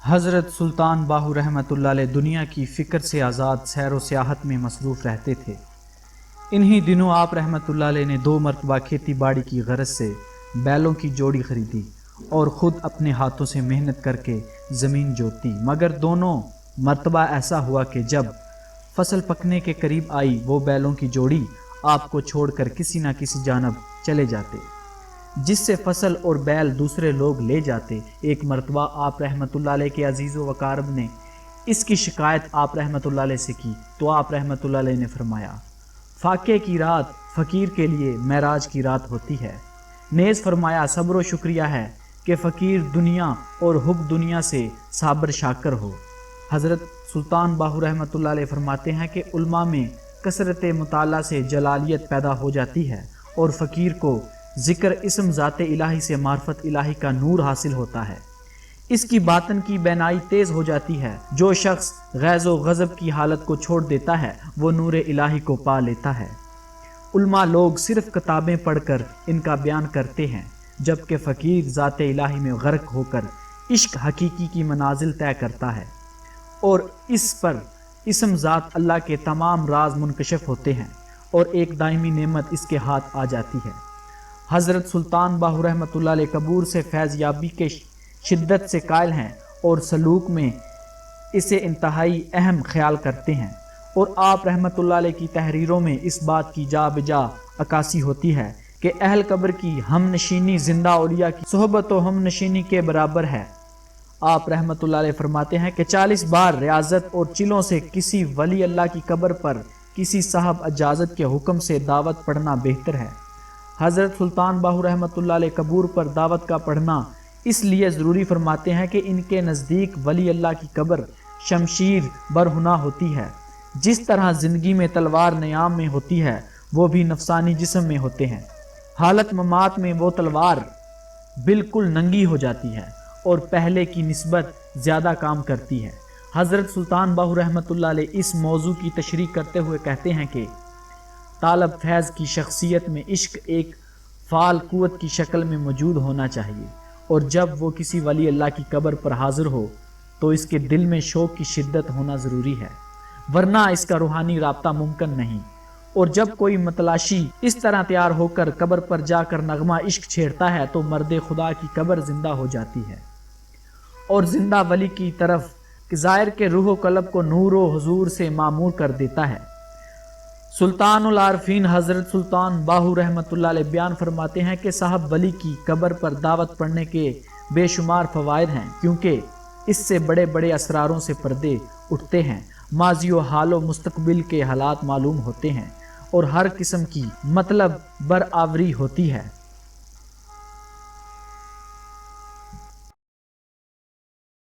حضرت سلطان باہو رحمۃ اللہ علیہ دنیا کی فکر سے آزاد سیر و سیاحت میں مصروف رہتے تھے۔ انہی دنوں آپ رحمۃ اللہ علیہ نے 2 مرتبہ کھیتی باڑی کی غرض سے بیلوں کی جوڑی خریدی اور خود اپنے ہاتھوں سے محنت کر کے زمین جوتی، مگر دونوں مرتبہ ایسا ہوا کہ جب فصل پکنے کے قریب آئی وہ بیلوں کی جوڑی آپ کو چھوڑ کر کسی نہ کسی جانب چلے جاتے، جس سے فصل اور بیل دوسرے لوگ لے جاتے۔ ایک مرتبہ آپ رحمۃ اللہ علیہ کے عزیز و اقارب نے اس کی شکایت آپ رحمۃ اللہ علیہ سے کی تو آپ رحمۃ اللہ علیہ نے فرمایا، فاقے کی رات فقیر کے لیے معراج کی رات ہوتی ہے۔ نیز فرمایا، صبر و شکریہ ہے کہ فقیر دنیا اور حب دنیا سے صابر شاکر ہو۔ حضرت سلطان باہو رحمۃ اللہ علیہ فرماتے ہیں کہ علماء میں کثرت مطالعہ سے جلالیت پیدا ہو جاتی ہے اور فقیر کو ذکر اسم ذات الہی سے معرفت الہی کا نور حاصل ہوتا ہے، اس کی باطن کی بینائی تیز ہو جاتی ہے۔ جو شخص غیظ و غضب کی حالت کو چھوڑ دیتا ہے وہ نور الہی کو پا لیتا ہے۔ علماء لوگ صرف کتابیں پڑھ کر ان کا بیان کرتے ہیں، جبکہ فقیر ذات الہی میں غرق ہو کر عشق حقیقی کی منازل طے کرتا ہے اور اس پر اسم ذات اللہ کے تمام راز منکشف ہوتے ہیں اور ایک دائمی نعمت اس کے ہاتھ آ جاتی ہے۔ حضرت سلطان باہو رحمۃ اللہ علیہ قبور سے فیض یابی کے شدت سے قائل ہیں اور سلوک میں اسے انتہائی اہم خیال کرتے ہیں، اور آپ رحمۃ اللہ علیہ کی تحریروں میں اس بات کی جا بجا عکاسی ہوتی ہے کہ اہل قبر کی ہم نشینی زندہ اولیاء کی صحبت و ہم نشینی کے برابر ہے۔ آپ رحمۃ اللہ علیہ فرماتے ہیں کہ 40 بار ریاضت اور چلوں سے کسی ولی اللہ کی قبر پر کسی صاحب اجازت کے حکم سے دعوت پڑھنا بہتر ہے۔ حضرت سلطان باہو رحمۃ اللہ علیہ قبور پر دعوت کا پڑھنا اس لیے ضروری فرماتے ہیں کہ ان کے نزدیک ولی اللہ کی قبر شمشیر برہنہ ہوتی ہے، جس طرح زندگی میں تلوار نیام میں ہوتی ہے وہ بھی نفسانی جسم میں ہوتے ہیں۔ حالت ممات میں وہ تلوار بالکل ننگی ہو جاتی ہے اور پہلے کی نسبت زیادہ کام کرتی ہے۔ حضرت سلطان باہو رحمۃ اللہ علیہ اس موضوع کی تشریح کرتے ہوئے کہتے ہیں کہ طالب فیض کی شخصیت میں عشق ایک فعال قوت کی شکل میں موجود ہونا چاہیے، اور جب وہ کسی ولی اللہ کی قبر پر حاضر ہو تو اس کے دل میں شوق کی شدت ہونا ضروری ہے، ورنہ اس کا روحانی رابطہ ممکن نہیں۔ اور جب کوئی متلاشی اس طرح تیار ہو کر قبر پر جا کر نغمہ عشق چھیڑتا ہے تو مرد خدا کی قبر زندہ ہو جاتی ہے اور زندہ ولی کی طرف ظاہر کے روح و قلب کو نور و حضور سے معمور کر دیتا ہے۔ سلطان العارفین حضرت سلطان باہو رحمۃ اللہ علیہ بیان فرماتے ہیں کہ صاحب ولی کی قبر پر دعوت پڑھنے کے بے شمار فوائد ہیں، کیونکہ اس سے بڑے بڑے اسراروں سے پردے اٹھتے ہیں، ماضی و حال و مستقبل کے حالات معلوم ہوتے ہیں اور ہر قسم کی مطلب برآوری ہوتی ہے۔